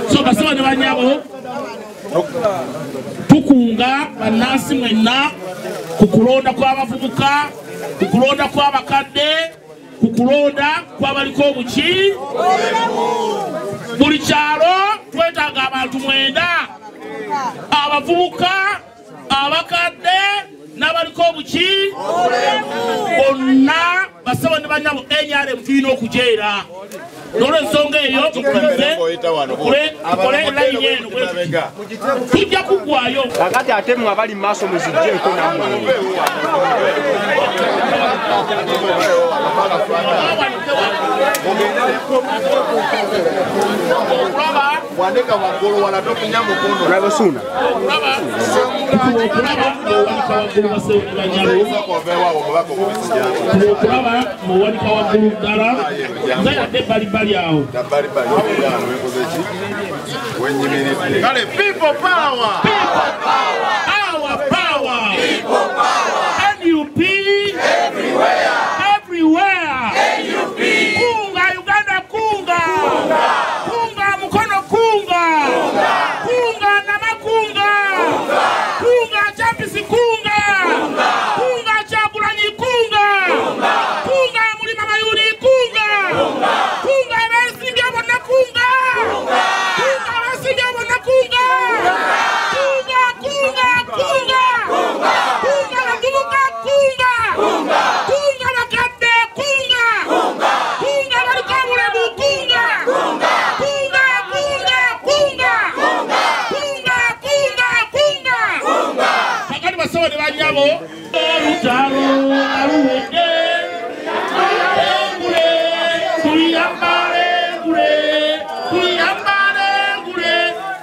So basaba ne banyabo tukunga bannansi mwenna ku kulonda kw'abavubuka, ku kulonda kw'abakadde, ku kulonda kw'abaliko obuki. Buli kyalo twetaaga abantu 9, abavubuka, abakadde n'abaliko obuki bonna. Basaba ne banyabo NRM tulina okujeera. N'olw'ensonga eyo tukole layini eno tujja kuggwayo. Kakati ate mmwe abali mu maaso muzijje enko nammwe. Wandika waggulu wala tokunya mukono. Olaba Ssuuna. Okulaba muwanika waggulu ddala nga yadde ebbalibbali awo. Kale, people power! Our power! NUP everywhere! Kunga Uganda, kunga! Kunga mukono, kunga! Kunga namakunga! Kunga Chapisi, kunga! Kunga Chagulanyi, kunga! Kunga Mulima Mayuni, kunga! Kunga Besigye bonna, kunga! Kunga Besigye bonna, kunga! Kunga, kunga, kunga! Kunga bavubuka, kunga! Kunga bakadde, kunga! Kunga baliko obulemu, kunga! Kunga, kunga, kunga! Kunga, kunga, kunga! Kakati basaba ne banyabo olutalo aluwedde engule tuyambale engule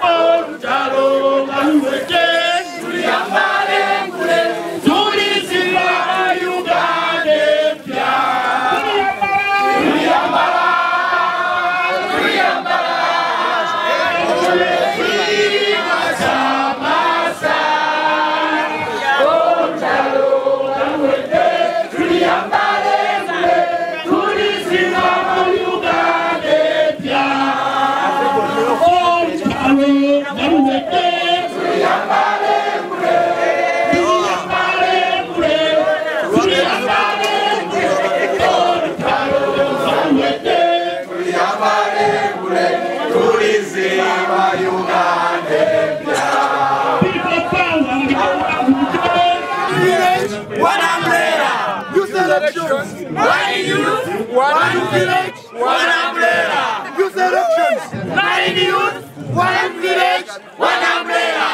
olutalo aluwedde tuyambale engule tulizibwa Uganda empya One youth, one village, one umbrella. Youth elections. 9 youth, 1 village, 1 umbrella.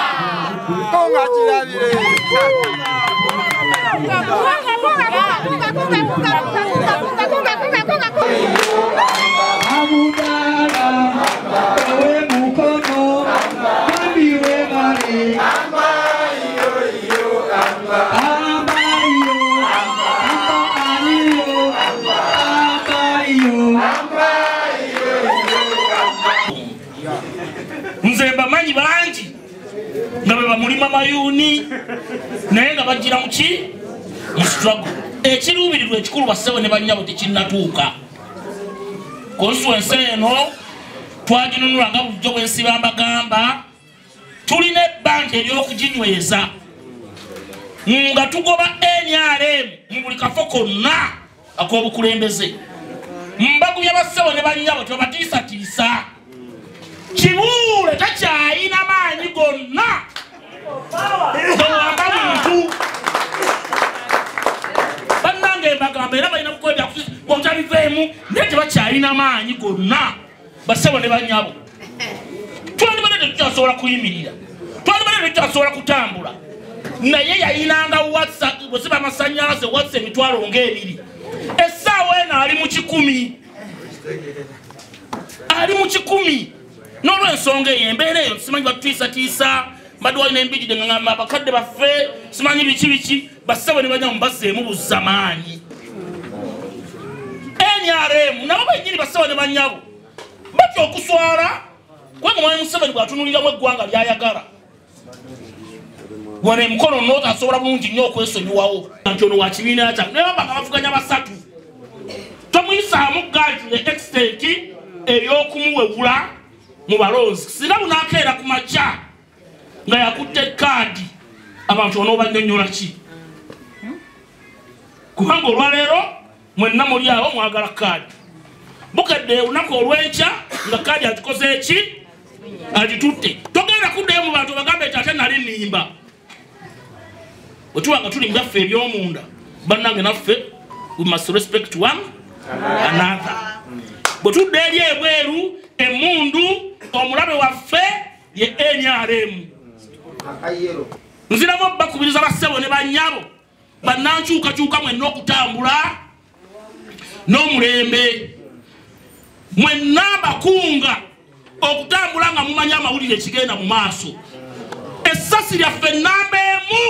Nze bamanyi bangi nga bwe bamulima mayuni naye nga bagira muki mu struggle. Ekiruubirirwa ekikulu basebo ne bannyabo tekinnatuuka. Constituency eno twaginunula nga bulijjo bwensiba mbagamba tulina ebbanja ery'okuginyweza nga tugoba NRM mu buli kafo konna ak'obukulembeze. Mbagumya basebo ne bannyabo tebabatiisatiisa. Kibuule takyayina maanyi gonna gawamba muntu bannange mbagamba era balina bukwebya bwotaliveemu naye tebakyalina maanyi gonna basebo ne bannyabo. Twandibadde tetutasobola kuyimirira, twandibadde tetutasobola kutambula, naye yayinanga bwesiba amasannyalaze watsa emitwalo nga2. Essaawa eno ali mu 100, ali mu 100. N'olw'ensonga eyo embeera eyo simanyi batutiisatiisa mbadde walina embijjide ngamba abakadde baffe simanyi biki basebo ne banyabo mbazzeemu buzzamaanyi. NRM nabo bennyini basebo ne banyabo batya okuswala kubanga Mwami Museveni bw'atunuliramu eggwanga ly'ayagala. Wano emikono n'otasobola bulungi nnyo okwesonyiwawo nti ono wa kibiina kyange naye baba nga bavuganya basatu tomuyisaamu gaadi ne extent ey'okumuwebula mu balonzi singa bunaakeera ku makya nga yakutte kaadi abantu onoobannyonnyola ki kubanga olwaleero mwenna muli awo mwagala kaadi bukedde olunaku olw'enkya nga kaadi agikoze eki agitutte togenda kuddayo mu bantu bagambe nti ate nali nnimba bwe tuba nga tuli byaffe eby'omunda bannange naffe we must respect one another bwe tudde eri ebweru emmundu omulabe waffe ye NRM nziramu bakubiriza bassebo ne bannyabo bannankyukakyuka mwenna okutambula n'omulembe mwenna bakunga okutambula nga mumanya amawulire ekigenda mu maaso essasi lyaffe nnamba emu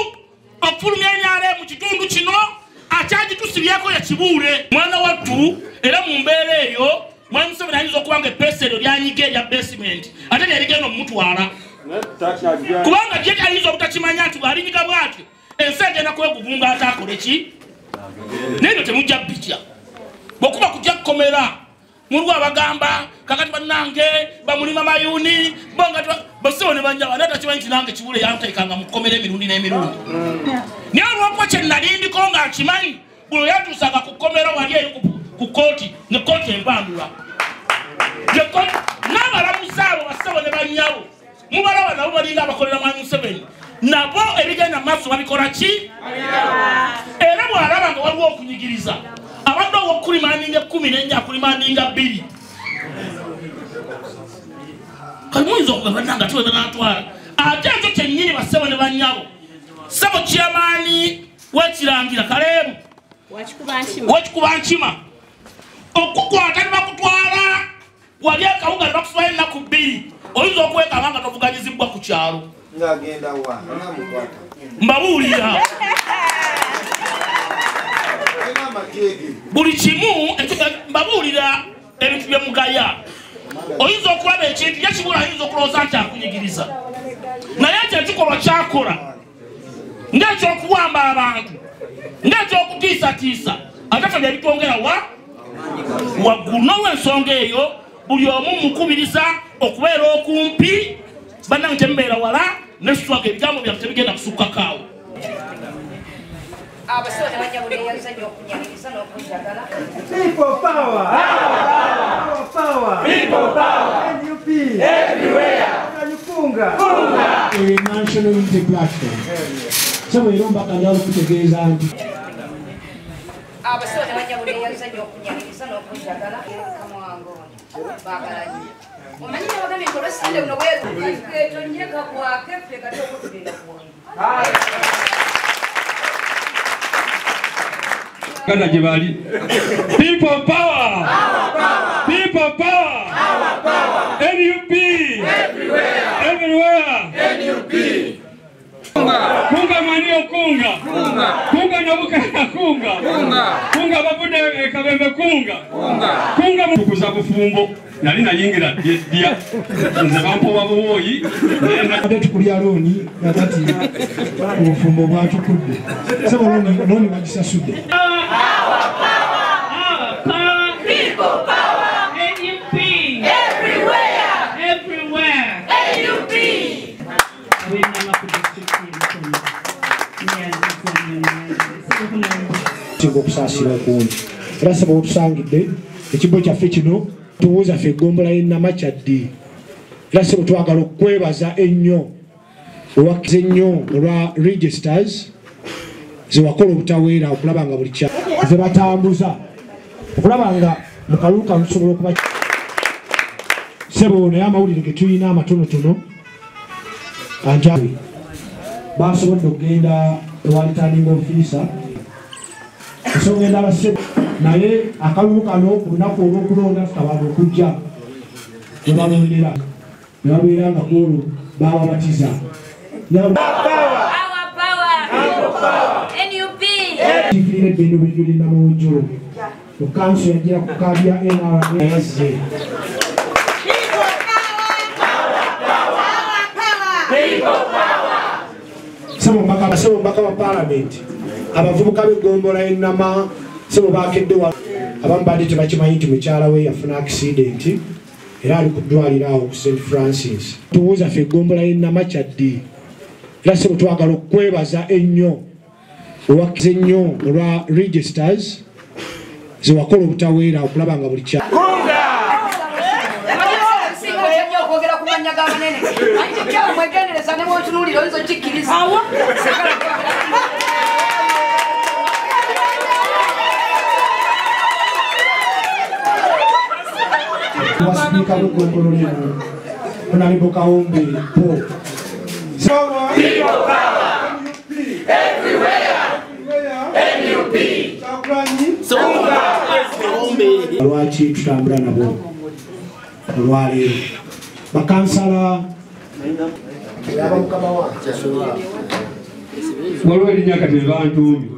okufulumya NRM mu kitundu kino akyagitusibyeko yekibuule mwana wattu era mu mbeera eyo mwami Museveni ayinza okuba nga epeesa eryo lyanyiga erya basement ate lyerigenda omumutwala kubanga ye ayinza obutakimanya nti bw'alinyiga bwatyo ensi egenda kweguvunga ate akole ki nebyo temujja bijja bwekuba kujja kukomera mulwa abagamba kakati bannange bamulima mayuni bonga basewo ne banjaba naye takimanyi nti nange kibuule yanteekanga mu kukomera emirundi n'emirundi naye olw'okuba kye nalindiko nga akimanyi buli yatuusanga ku kukomera wali eyo ku kooti ne kooti empandula n'abalamuzi abo basewo ne bannyabo mubalaba nabo balinga abakolera mwami Museveni nabo ebigenda maaso babikola ki era bw'alaba nga waliwo okunyigiriza abadde owokulimandinga 10 n'ennya akulimandinga 2 kalimuyinza okugamba nanga tuwebe n'atwala ate ekyo kyennyini bassebo ne bannyabo ssebo kyamaani wekirangira kaleemu wekikuba nkima okukwata ne bakutwala wali akawuga ne bakuswala ennaku 2 oyinza okwekanga nga tovuganyizibwa ku kyalo mbabuulira buli kimu mbabuulira ebintu bye mugaya oyinza okulaba ekintu yakibula ayinza okulowooza nti akunyigiriza naye ekyo ekikolwa kyakola ng'ekyokuwamba abantu ng'ekyokutiisatiisa ate fe byebitwongera waggulu n'olw'ensonga eyo buli omu mukubiriza okubeera okumpi bannange temubeera wala nesitwaga ebigambo byaffe tebigenda kusukkakaawo People power! People power! People power! NUP! Everywhere! A national unity platform. So we don't back and down to the gays and people power! People power! NUP! Everywhere! NUP! Kunga manio kunga! Kunga nabukana kunga! Kunga babude kabembe kunga! Kunga mukuza bufumbo nali nayingira dia nze bampo babuwoyi nende tukulya loni nakati bufumbo bwatukudde sebo loni bagisasudde. People power! NUP! Everywhere! NUP! Okusaasira okungi era saba otusangidde ekibo kyaffe kino tubuuza ffe eggombolola y'Ennama ddi era saba twagala okwebaza ennyo owakkiza ennyo olwa registers zewakola obutaweera okulaba nga buli kya ze batambuza okulaba nga mu kalulu kano tusobola okuba sebo naye amawulire ge tulina amatonotono anjabi basobodde okugenda ewa returning officer esogenda abasebo naye akalulu kano ku lunaku olw'okulonda abantu okujja we balondera ne babeera nga kuolwo bababatiza tikirira eddendo bijulinda mu njolo okanso yagira ku kaabya NRM yazze sebo mbaka wa palamenti abavubuka b'eggombolola y'Ennama sebo bakedde wa abamu badde tebakimanyi nti mukyala we yafuna accident era ali ku ddwaliro awo ku St Francis. Tubuuza ffe eggombola y'e Namakyaddi era ssebo twagala okwebaza ennyo owakkiza ennyo olwa registers zewakola obutaweera okulaba nga buli kya Wasipika w'eggombolola eno Honorable Kawombe Paul. Lwaki tutambula nabo olwaleero bakansala waliwo erinnya kati bantumbi